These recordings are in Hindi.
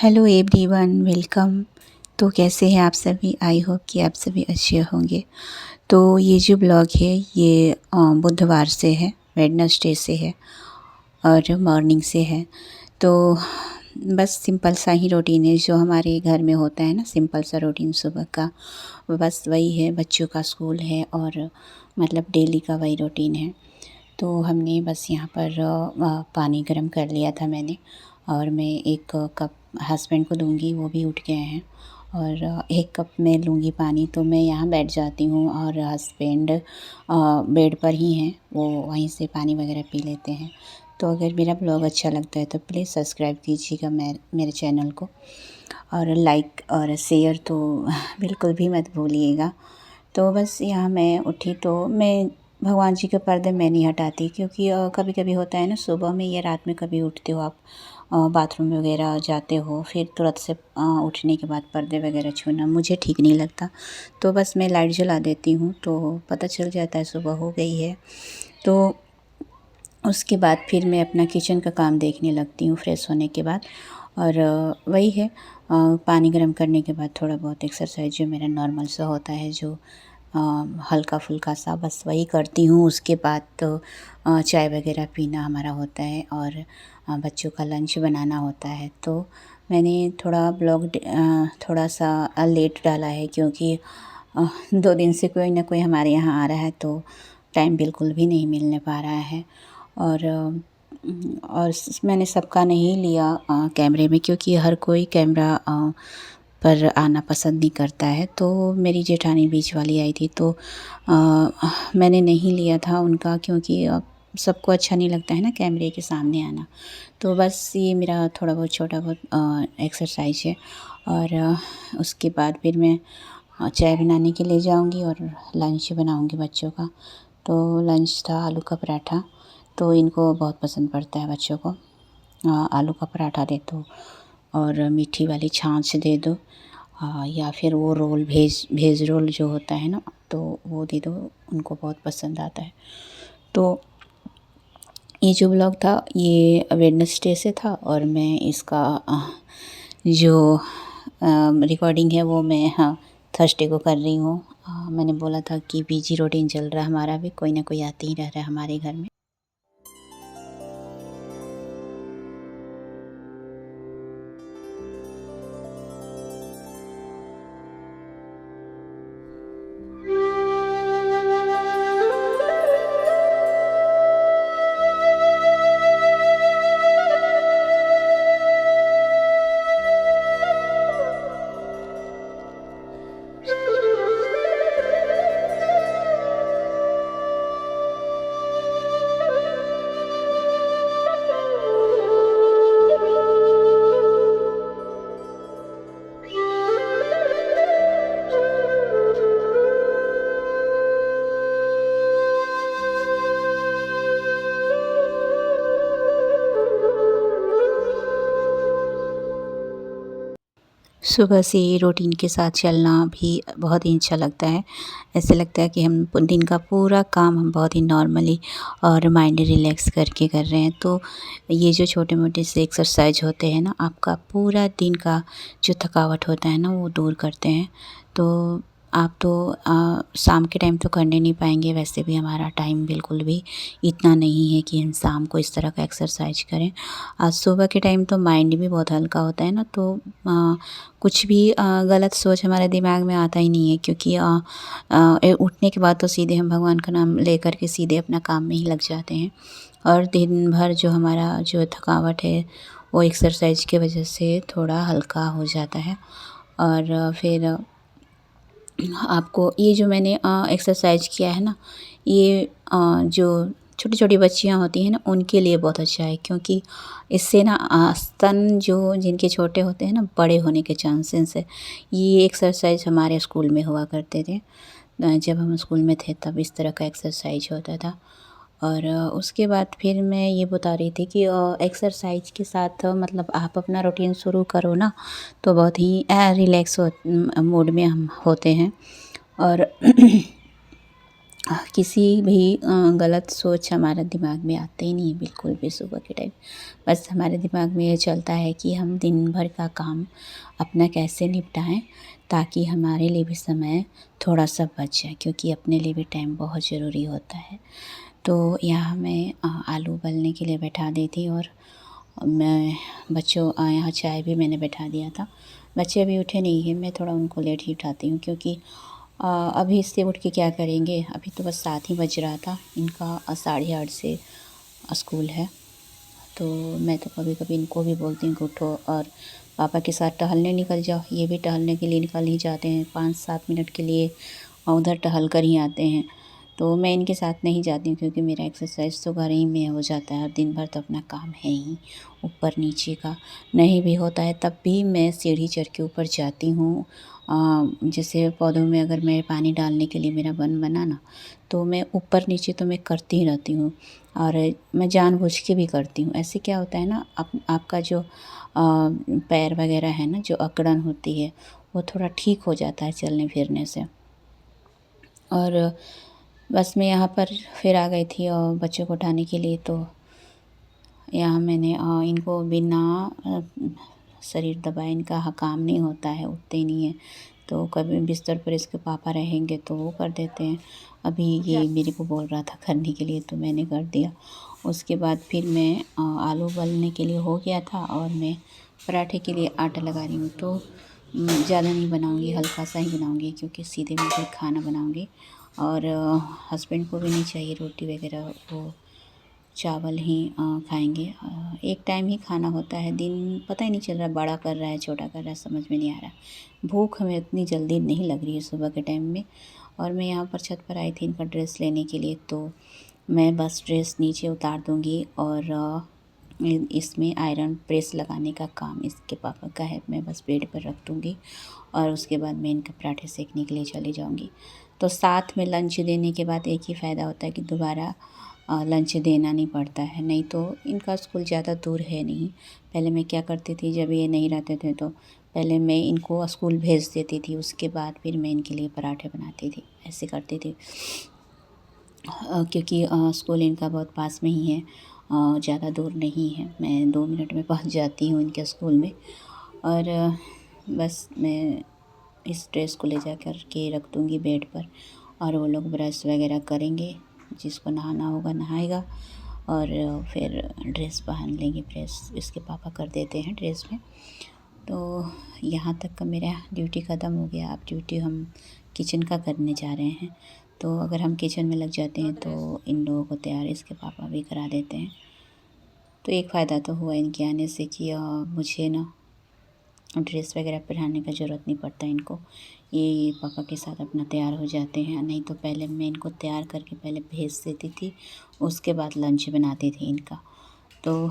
Hello everyone, welcome. तो कैसे हैं आप सभी? आई होप कि आप सभी अच्छे होंगे। तो ये जो ब्लॉग है ये बुधवार से है, वेडनेसडे से है और मॉर्निंग से है। तो बस सिंपल सा ही रूटीन है जो हमारे घर में होता है ना, सिंपल सा रूटीन सुबह का। बस वही है, बच्चों का स्कूल है और मतलब डेली का वही रूटीन है। तो हमने बस यहाँ पर पानी गर्म कर लिया था मैंने, और मैं एक कप हस्बैंड को दूंगी, वो भी उठ गए हैं। और एक कप मैं लूँगी पानी, तो मैं यहाँ बैठ जाती हूँ और हस्बैंड बेड पर ही हैं, वो वहीं से पानी वगैरह पी लेते हैं। तो अगर मेरा ब्लॉग अच्छा लगता है तो प्लीज़ सब्सक्राइब कीजिएगा मेरे चैनल को, और लाइक और शेयर तो बिल्कुल भी मत भूलिएगा। तो बस यहाँ मैं उठी तो मैं भगवान जी के पर्दे मैं नहीं हटाती, क्योंकि कभी कभी होता है ना, सुबह में या रात में कभी उठते हो आप, बाथरूम वगैरह जाते हो, फिर तुरंत से उठने के बाद पर्दे वगैरह छूना मुझे ठीक नहीं लगता। तो बस मैं लाइट जला देती हूँ तो पता चल जाता है सुबह हो गई है। तो उसके बाद फिर मैं अपना किचन का काम देखने लगती हूँ फ्रेश होने के बाद। और वही है, पानी गर्म करने के बाद थोड़ा बहुत एक्सरसाइज जो मेरा नॉर्मल सा होता है, जो हल्का फुल्का सा, बस वही करती हूँ। उसके बाद तो चाय वगैरह पीना हमारा होता है, और बच्चों का लंच बनाना होता है। तो मैंने थोड़ा ब्लॉग थोड़ा सा लेट डाला है, क्योंकि 2 दिन से कोई ना कोई हमारे यहाँ आ रहा है, तो टाइम बिल्कुल भी नहीं मिलने पा रहा है। और मैंने सबका नहीं लिया कैमरे में, क्योंकि हर कोई कैमरा पर आना पसंद नहीं करता है। तो मेरी जेठानी बीच वाली आई थी, तो मैंने नहीं लिया था उनका, क्योंकि सबको अच्छा नहीं लगता है ना कैमरे के सामने आना। तो बस ये मेरा थोड़ा बहुत छोटा बहुत एक्सरसाइज है। और उसके बाद फिर मैं चाय बनाने के लिए जाऊंगी और लंच बनाऊंगी बच्चों का। तो लंच था आलू का पराठा, तो इनको बहुत पसंद पड़ता है बच्चों को। आलू का पराठा दे दो और मीठी वाली छाछ दे दो, या फिर वो रोल भेज भेज रोल जो होता है ना, तो वो दे दो, उनको बहुत पसंद आता है। तो ये जो ब्लॉग था ये वेडनेसडे से था, और मैं इसका जो रिकॉर्डिंग है वो मैं थर्सडे को कर रही हूँ। मैंने बोला था कि बिजी रूटीन चल रहा है हमारा भी, कोई ना कोई आते ही रह रहा है हमारे घर में। सुबह से रूटीन के साथ चलना भी बहुत ही अच्छा लगता है। ऐसे लगता है कि हम दिन का पूरा काम हम बहुत ही नॉर्मली और माइंड रिलैक्स करके कर रहे हैं। तो ये जो छोटे मोटे से एक्सरसाइज होते हैं ना, आपका पूरा दिन का जो थकावट होता है ना वो दूर करते हैं। तो आप तो शाम के टाइम तो करने नहीं पाएंगे, वैसे भी हमारा टाइम बिल्कुल भी इतना नहीं है कि हम शाम को इस तरह का एक्सरसाइज करें। आज सुबह के टाइम तो माइंड भी बहुत हल्का होता है ना, तो कुछ भी गलत सोच हमारे दिमाग में आता ही नहीं है, क्योंकि उठने के बाद तो सीधे हम भगवान का नाम लेकर के सीधे अपना काम में ही लग जाते हैं। और दिन भर जो हमारा जो थकावट है वो एक्सरसाइज की वजह से थोड़ा हल्का हो जाता है। और फिर आपको ये जो मैंने एक्सरसाइज किया है ना, ये जो छोटी छोटी बच्चियाँ होती हैं ना उनके लिए बहुत अच्छा है, क्योंकि इससे ना स्तन जो जिनके छोटे होते हैं ना, बड़े होने के चांसेस है। ये एक्सरसाइज हमारे स्कूल में हुआ करते थे, जब हम स्कूल में थे तब इस तरह का एक्सरसाइज होता था। और उसके बाद फिर मैं ये बता रही थी कि एक्सरसाइज के साथ मतलब आप अपना रूटीन शुरू करो ना, तो बहुत ही रिलैक्स मूड में हम होते हैं। और किसी भी गलत सोच हमारे दिमाग में आते ही नहीं है बिल्कुल भी सुबह के टाइम। बस हमारे दिमाग में ये चलता है कि हम दिन भर का काम अपना कैसे निपटाएँ ताकि हमारे लिए भी समय थोड़ा-सा बच जाए, क्योंकि अपने लिए भी टाइम बहुत ज़रूरी होता है। तो यहाँ मैं आलू उबलने के लिए बैठा दी थी और मैं बच्चों यहाँ चाय भी मैंने बैठा दिया था। बच्चे अभी उठे नहीं हैं, मैं थोड़ा उनको लेट ही उठाती हूँ, क्योंकि अभी से उठ के क्या करेंगे, अभी तो बस 7 ही बज रहा था। इनका 8:30 से स्कूल है। तो मैं तो कभी-कभी इनको भी बोलती हूँ कि उठो और पापा के साथ टहलने निकल जाओ। ये भी टहलने के लिए निकल ही जाते हैं, 5-7 मिनट के लिए उधर टहल कर ही आते हैं। तो मैं इनके साथ नहीं जाती हूँ, क्योंकि मेरा एक्सरसाइज़ तो घर ही में हो जाता है और दिन भर तो अपना काम है ही, ऊपर-नीचे का। नहीं भी होता है तब भी मैं सीढ़ी चढ़ के ऊपर जाती हूँ। जैसे पौधों में अगर मैं पानी डालने के लिए मेरा मन बना ना, तो मैं ऊपर-नीचे तो मैं करती ही रहती हूँ और मैं जानबूझ के भी करती हूँ। ऐसे क्या होता है ना, आपका जो पैर वगैरह है ना, जो अकड़न होती है, वो थोड़ा ठीक हो जाता है चलने-फिरने से। और बस मैं यहाँ पर फिर आ गई थी और बच्चों को उठाने के लिए, तो यहाँ मैंने इनको बिना शरीर दबाए इनका काम नहीं होता है, उठते ही नहीं हैं। तो कभी बिस्तर पर इसके पापा रहेंगे तो वो कर देते हैं। अभी ये मेरे को बोल रहा था करने के लिए, तो मैंने कर दिया। उसके बाद फिर मैं आलू उबलने के लिए हो गया था और मैं पराठे के लिए आटा लगा रही हूँ। तो ज़्यादा नहीं बनाऊँगी, हल्का सा ही बनाऊँगी, क्योंकि सीधे मैं फिर खाना बनाऊँगी और हस्बैंड को भी नहीं चाहिए रोटी वगैरह, वो चावल ही खाएँगे। एक टाइम ही खाना होता है, दिन पता ही नहीं चल रहा बड़ा कर रहा है, छोटा कर रहा है, समझ में नहीं आ रहा। भूख हमें उतनी जल्दी नहीं लग रही है सुबह के टाइम में। और मैं यहाँ पर छत पर आई थी इनका ड्रेस लेने के लिए, तो मैं बस ड्रेस नीचे उतार दूँगी और इसमें आयरन प्रेस लगाने का काम इसके पापा का है। मैं बस बेड पर रख दूँगी और उसके बाद मैं इनके पराठे सेकने के लिए चली जाऊँगी। तो साथ में लंच देने के बाद एक ही फ़ायदा होता है कि दोबारा लंच देना नहीं पड़ता है। नहीं तो इनका स्कूल ज़्यादा दूर है नहीं। पहले मैं क्या करती थी, जब ये नहीं रहते थे तो पहले मैं इनको स्कूल भेज देती थी, उसके बाद फिर मैं इनके लिए पराठे बनाती थी, ऐसे करती थी। क्योंकि स्कूल इनका बहुत पास में ही है, ज़्यादा दूर नहीं है। मैं 2 मिनट में पहुंच जाती हूँ इनके स्कूल में। और बस मैं इस ड्रेस को ले जा कर के रख दूँगी बेड पर और वो लोग ब्रश वगैरह करेंगे, जिसको नहाना होगा नहाएगा और फिर ड्रेस पहन लेंगे। प्रेस इसके पापा कर देते हैं ड्रेस में। तो यहाँ तक का मेरा ड्यूटी ख़त्म हो गया। अब ड्यूटी हम किचन का करने जा रहे हैं। तो अगर हम किचन में लग जाते हैं तो इन लोगों को तैयार इसके पापा भी करा देते हैं। तो एक फ़ायदा तो हुआ इनके आने से कि मुझे ना ड्रेस वगैरह पहनाने का ज़रूरत नहीं पड़ता इनको। ये पापा के साथ अपना तैयार हो जाते हैं। नहीं तो पहले मैं इनको तैयार करके पहले भेज देती थी, उसके बाद लंच बनाती थी इनका। तो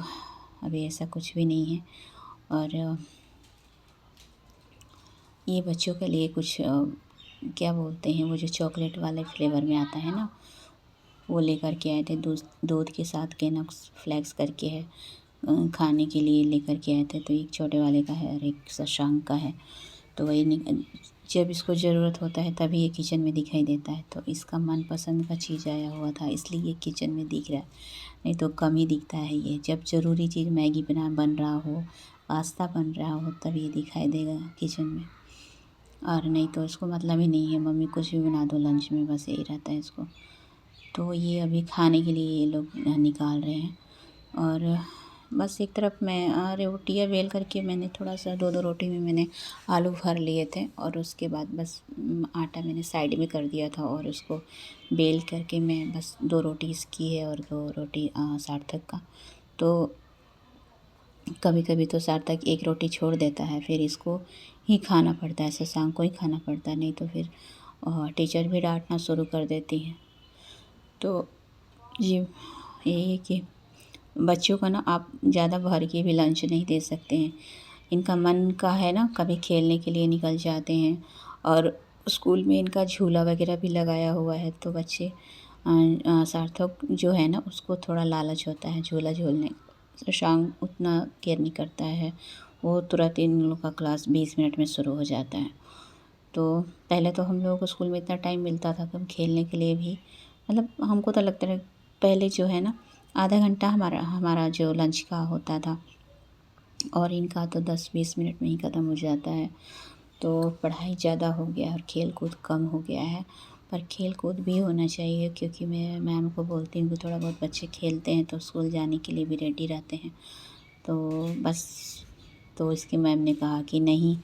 अभी ऐसा कुछ भी नहीं है। और ये बच्चों के लिए कुछ क्या बोलते हैं, वो जो चॉकलेट वाले फ्लेवर में आता है ना, वो लेकर के आए थे। दूध दूध के साथ केनॉग्स फ्लेक्स करके है, खाने के लिए लेकर के आए थे। तो एक छोटे वाले का है और एक शशांक का है। तो वही जब इसको ज़रूरत होता है तभी ये किचन में दिखाई देता है। तो इसका मनपसंद का चीज़ आया हुआ था, इसलिए ये किचन में दिख रहा है, नहीं तो कम ही दिखता है। ये जब ज़रूरी चीज़ मैगी बन रहा हो, पास्ता बन रहा हो, तब ये दिखाई देगा किचन में। और नहीं तो इसको मतलब ही नहीं है, मम्मी कुछ भी बना दो लंच में, बस यही रहता है इसको। तो ये अभी खाने के लिए ये लोग निकाल रहे हैं। और बस एक तरफ मैं रोटियाँ बेल करके मैंने थोड़ा सा 2-2 रोटी में मैंने आलू भर लिए थे और उसके बाद बस आटा मैंने साइड में कर दिया था और उसको बेल करके मैं बस 2 रोटी इसकी है और 2 रोटी सार्थक का। तो कभी कभी तो सार्थक एक रोटी छोड़ देता है, फिर इसको ही खाना पड़ता है, शशांक को ही खाना पड़ता है, नहीं तो फिर टीचर भी डांटना शुरू कर देती हैं। तो जी यही है कि बच्चों का ना आप ज़्यादा भर के भी लंच नहीं दे सकते हैं। इनका मन का है ना, कभी खेलने के लिए निकल जाते हैं और स्कूल में इनका झूला वगैरह भी लगाया हुआ है। तो बच्चे सार्थक जो है ना, उसको थोड़ा लालच होता है झूला झूलने का। शशांक उतना केयर नहीं करता है, वो तुरंत इन लोग का क्लास 20 मिनट में शुरू हो जाता है। तो पहले तो हम लोगों को स्कूल में इतना टाइम मिलता था कि हम खेलने के लिए भी, मतलब हमको तो लगता है पहले जो है ना आधा घंटा हमारा हमारा जो लंच का होता था, और इनका तो 10-20 मिनट में ही ख़त्म हो जाता है। तो पढ़ाई ज़्यादा हो गया और खेल कूद कम हो गया है। पर खेल कूद भी होना चाहिए, क्योंकि मैं मैम को बोलती हूँ कि थोड़ा बहुत बच्चे खेलते हैं तो स्कूल जाने के लिए भी रेडी रहते हैं। तो बस, तो इसकी मैम ने कहा कि नहीं,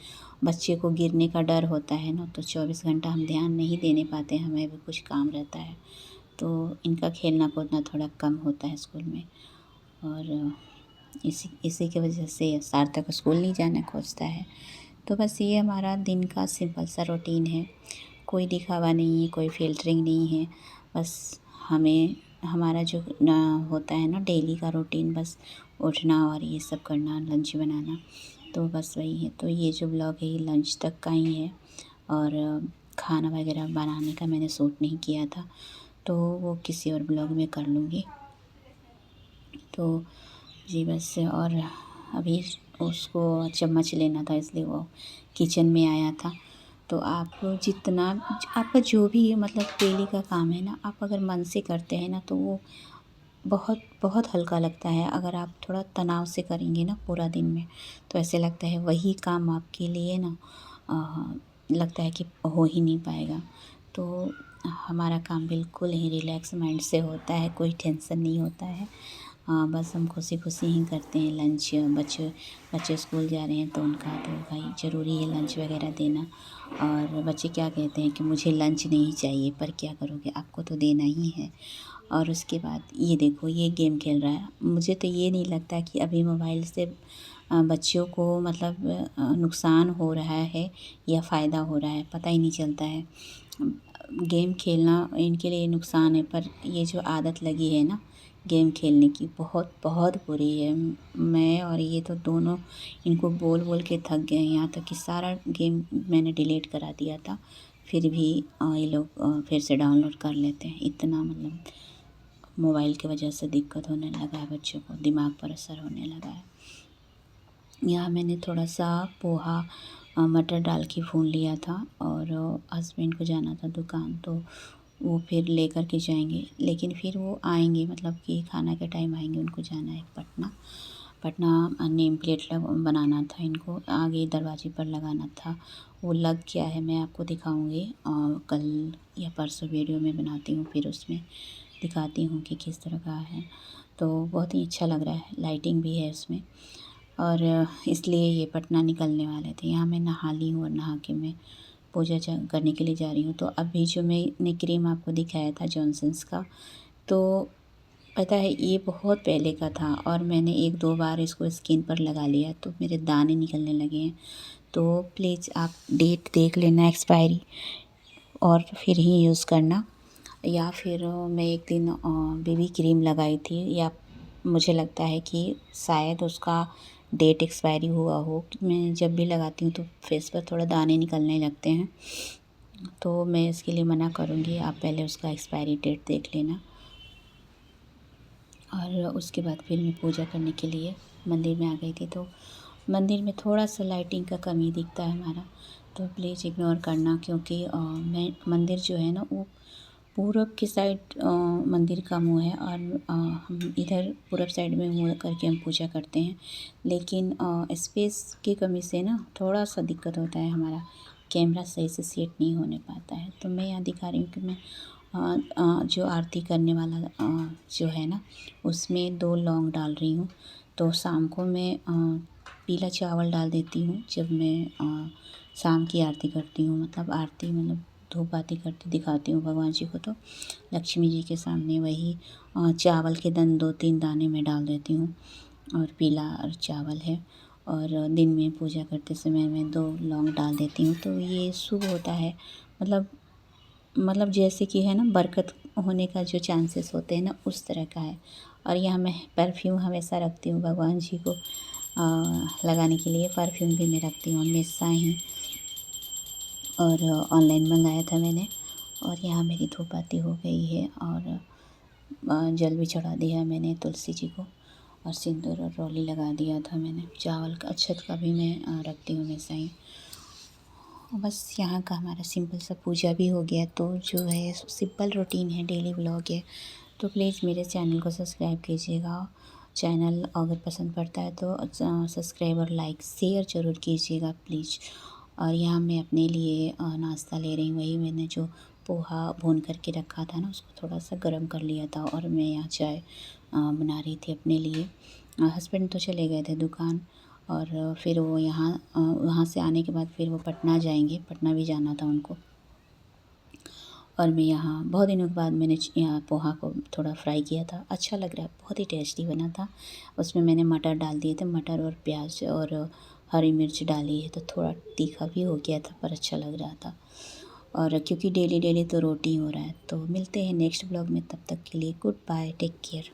बच्चे को गिरने का डर होता है ना, तो 24 घंटा हम ध्यान नहीं देने पाते, हमें भी कुछ काम रहता है, तो इनका खेलना कूदना थोड़ा कम होता है स्कूल में। और इसी इसी की वजह से सार्थक स्कूल नहीं जाना खोजता है। तो बस ये हमारा दिन का सिंपल सा रूटीन है। कोई दिखावा नहीं है, कोई फ़िल्टरिंग नहीं है। बस हमें हमारा जो ना होता है ना डेली का रूटीन, बस उठना और ये सब करना, लंच बनाना, तो बस वही है। तो ये जो ब्लॉग है ये लंच तक का ही है, और खाना वगैरह बनाने का मैंने शूट नहीं किया था, तो वो किसी और ब्लॉग में कर लूँगी। तो जी बस, और अभी उसको चम्मच लेना था इसलिए वो किचन में आया था। तो आप जितना, आपका जो भी मतलब डेली का काम है ना, आप अगर मन से करते हैं ना तो वो बहुत बहुत हल्का लगता है। अगर आप थोड़ा तनाव से करेंगे ना पूरा दिन में, तो ऐसे लगता है वही काम आपके लिए ना लगता है कि हो ही नहीं पाएगा। तो हमारा काम बिल्कुल ही रिलैक्स माइंड से होता है, कोई टेंशन नहीं होता है। बस हम खुशी खुशी ही करते हैं लंच। बच्चे बच्चे स्कूल जा रहे हैं तो उनका तो भाई ज़रूरी है लंच वगैरह देना। और बच्चे क्या कहते हैं कि मुझे लंच नहीं चाहिए, पर क्या करोगे, आपको तो देना ही है। और उसके बाद ये देखो ये गेम खेल रहा है। मुझे तो ये नहीं लगता कि अभी मोबाइल से बच्चों को मतलब नुकसान हो रहा है या फ़ायदा हो रहा है, पता ही नहीं चलता है। गेम खेलना इनके लिए नुकसान है, पर ये जो आदत लगी है ना गेम खेलने की, बहुत बहुत बुरी है। मैं और ये तो दोनों इनको बोल बोल के थक गए हैं, यहाँ तक कि सारा गेम मैंने डिलीट करा दिया था, फिर भी ये लोग फिर से डाउनलोड कर लेते हैं। इतना मतलब मोबाइल की वजह से दिक्कत होने लगा है, बच्चों को दिमाग पर असर होने लगा है। यहाँ मैंने थोड़ा सा पोहा मटर डाल के भून लिया था, और हस्बैंड को जाना था दुकान, तो वो फिर लेकर के जाएंगे, लेकिन फिर वो आएंगे, मतलब कि खाना के टाइम आएंगे। उनको जाना है पटना। पटना नेम प्लेट बनाना था, इनको आगे दरवाजे पर लगाना था। वो लग गया है, मैं आपको दिखाऊंगी कल या परसों वीडियो में बनाती हूँ, फिर उसमें दिखाती हूँ कि किस तरह का है। तो बहुत ही अच्छा लग रहा है, लाइटिंग भी है उसमें। और इसलिए ये पटना निकलने वाले थे। यहाँ मैं नहा ली हूँ और नहा के मैं पूजा करने के लिए जा रही हूँ। तो अभी जो मैंने क्रीम आपको दिखाया था जॉनसन्स का, तो पता है ये बहुत पहले का था, और मैंने 1-2 बार इसको स्किन पर लगा लिया तो मेरे दाने निकलने लगे हैं। तो प्लीज़ आप डेट देख लेना एक्सपायरी, और फिर ही यूज़ करना। या फिर मैं एक दिन बेबी क्रीम लगाई थी, या मुझे लगता है कि शायद उसका डेट एक्सपायरी हुआ हो। मैं जब भी लगाती हूँ तो फेस पर थोड़ा दाने निकलने लगते हैं, तो मैं इसके लिए मना करूँगी, आप पहले उसका एक्सपायरी डेट देख लेना। और उसके बाद फिर मैं पूजा करने के लिए मंदिर में आ गई थी। तो मंदिर में थोड़ा सा लाइटिंग का कमी दिखता है हमारा, तो प्लीज़ इग्नोर करना, क्योंकि मैं मंदिर जो है ना वो पूरब की साइड मंदिर का मुँह है, और हम इधर पूरब साइड में मुँह करके हम पूजा करते हैं। लेकिन स्पेस की कमी से ना थोड़ा सा दिक्कत होता है, हमारा कैमरा सही से सेट नहीं होने पाता है। तो मैं यहाँ दिखा रही हूँ कि मैं जो आरती करने वाला जो है ना उसमें 2 लौंग डाल रही हूँ। तो शाम को मैं पीला चावल डाल देती हूँ जब मैं शाम की आरती करती हूँ, मतलब आरती मतलब धूप आरती करती दिखाती हूँ भगवान जी को। तो लक्ष्मी जी के सामने वही चावल के 2-3 दाने मैं डाल देती हूँ, और पीला और चावल है। और दिन में पूजा करते समय मैं 2 लौंग डाल देती हूँ, तो ये शुभ होता है। मतलब जैसे कि है ना बरकत होने का जो चांसेस होते हैं ना उस तरह का है। और यहाँ मैं परफ्यूम हमेशा रखती हूँ भगवान जी को लगाने के लिए, परफ्यूम भी मैं रखती हूँ हमेशा ही। और ऑनलाइन मंगाया था मैंने। और यहाँ मेरी धूप आरती हो गई है, और जल भी चढ़ा दिया है मैंने तुलसी जी को, और सिंदूर और रोली लगा दिया था मैंने। चावल का अक्षत का भी मैं रखती हूँ हमेशा ही। बस यहाँ का हमारा सिंपल सा पूजा भी हो गया। तो जो है सिंपल रूटीन है, डेली ब्लॉग है। तो प्लीज़ मेरे चैनल को सब्सक्राइब कीजिएगा। चैनल अगर पसंद पड़ता है तो सब्सक्राइब और लाइक शेयर ज़रूर कीजिएगा प्लीज़। और यहाँ मैं अपने लिए नाश्ता ले रही हूँ। वही मैंने जो पोहा भून करके रखा था ना, उसको थोड़ा सा गर्म कर लिया था और मैं यहाँ चाय बना रही थी अपने लिए। हस्बैंड तो चले गए थे दुकान, और फिर वो यहाँ वहाँ से आने के बाद फिर वो पटना जाएंगे, पटना भी जाना था उनको। और मैं यहाँ बहुत दिनों के बाद मैंने यहाँ पोहा को थोड़ा फ्राई किया था, अच्छा लग रहा है, बहुत ही टेस्टी बना था। उसमें मैंने मटर डाल दिए थे, मटर और प्याज और हरी मिर्च डाली है, तो थोड़ा तीखा भी हो गया था पर अच्छा लग रहा था। और क्योंकि डेली डेली तो रोटी हो रहा है। तो मिलते हैं नेक्स्ट ब्लॉग में, तब तक के लिए गुड बाय, टेक केयर।